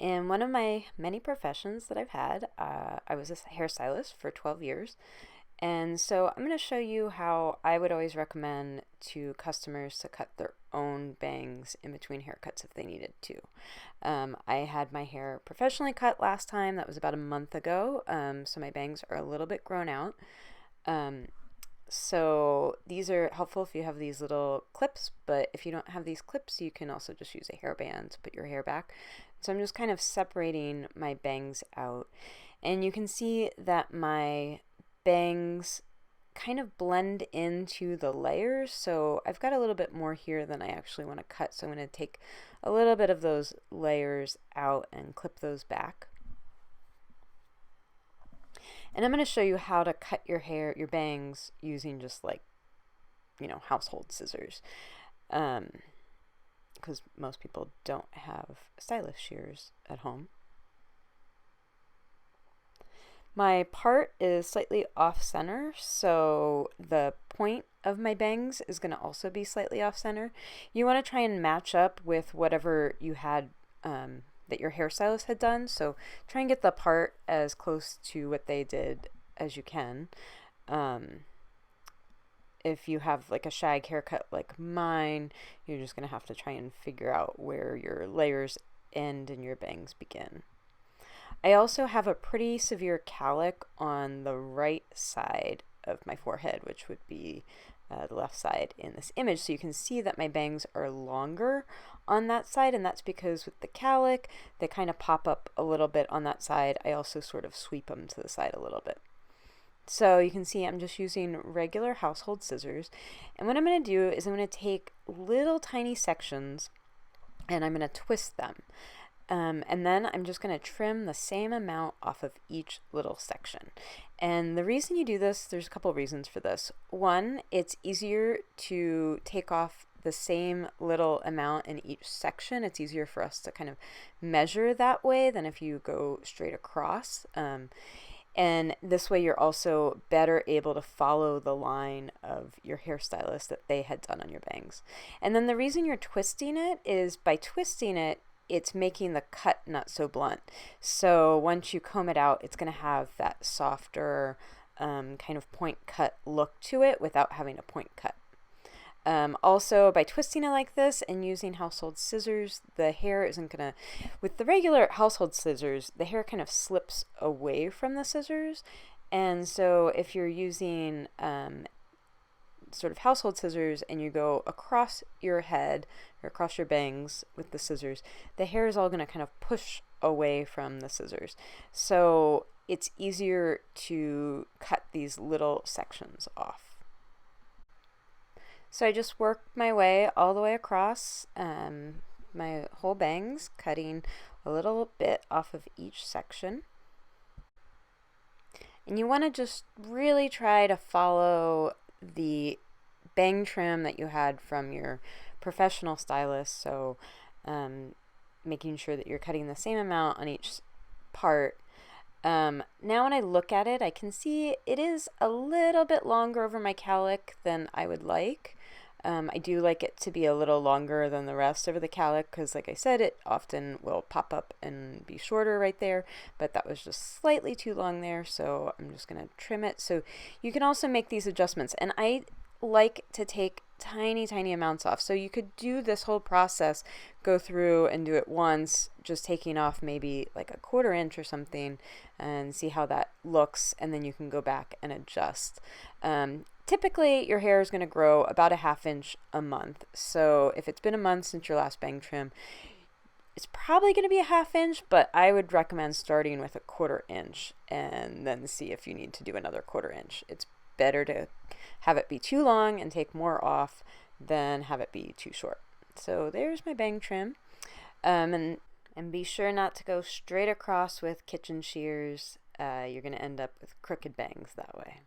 In one of my many professions that I've had, I was a hairstylist for 12 years. And so I'm going to show you how I would always recommend to customers to cut their own bangs in between haircuts if they needed to. I had my hair professionally cut last time. That was about a month ago. So my bangs are a little bit grown out. So these are helpful if you have these little clips, but if you don't have these clips, you can also just use a hairband to put your hair back. So I'm just kind of separating my bangs out, and you can see that my bangs kind of blend into the layers. So I've got a little bit more here than I actually want to cut. So I'm going to take a little bit of those layers out and clip those back. And I'm going to show you how to cut your hair, your bangs, using just like, household scissors. Because most people don't have stylist shears at home. My part is slightly off center, so the point of my bangs is going to also be slightly off center. You want to try and match up with whatever you had that your hairstylist had done, so try and get the part as close to what they did as you can. If you have like a shag haircut like mine, you're just going to have to try and figure out where your layers end and your bangs begin. I also have a pretty severe calic on the right side of my forehead, which would be the left side in this image. So you can see that my bangs are longer on that side, and that's because with the calic, they kind of pop up a little bit on that side. I also sort of sweep them to the side a little bit. So you can see I'm just using regular household scissors. And what I'm going to do is I'm going to take little tiny sections and I'm going to twist them. And then I'm just going to trim the same amount off of each little section. And the reason you do this, there's a couple reasons for this. One, it's easier to take off the same little amount in each section. It's easier for us to kind of measure that way than if you go straight across. And this way you're also better able to follow the line of your hairstylist that they had done on your bangs. And then the reason you're twisting it is by twisting it, it's making the cut not so blunt. So once you comb it out, it's going to have that softer kind of point cut look to it without having a point cut. Also, by twisting it like this and using household scissors, the hair isn't going to, with the regular household scissors, the hair kind of slips away from the scissors. And so if you're using sort of household scissors and you go across your head or across your bangs with the scissors, the hair is all going to kind of push away from the scissors. So it's easier to cut these little sections off. So I just worked my way all the way across my whole bangs, cutting a little bit off of each section. And you want to just really try to follow the bang trim that you had from your professional stylist. So making sure that you're cutting the same amount on each part. Now when I look at it, I can see it is a little bit longer over my calic than I would like. I do like it to be a little longer than the rest over the calic because, like I said, it often will pop up and be shorter right there, but that was just slightly too long there, so I'm just going to trim it. So you can also make these adjustments, and I like to take tiny amounts off. So you could do this whole process, go through and do it once, just taking off maybe like a 1/4 inch or something and see how that looks, and then you can go back and adjust. Typically your hair is going to grow about a 1/2 inch a month. So if it's been a month since your last bang trim, it's probably going to be a 1/2 inch, but I would recommend starting with a 1/4 inch and then see if you need to do another 1/4 inch. It's better to have it be too long and take more off than have it be too short. So there's my bang trim. And be sure not to go straight across with kitchen shears. You're going to end up with crooked bangs that way.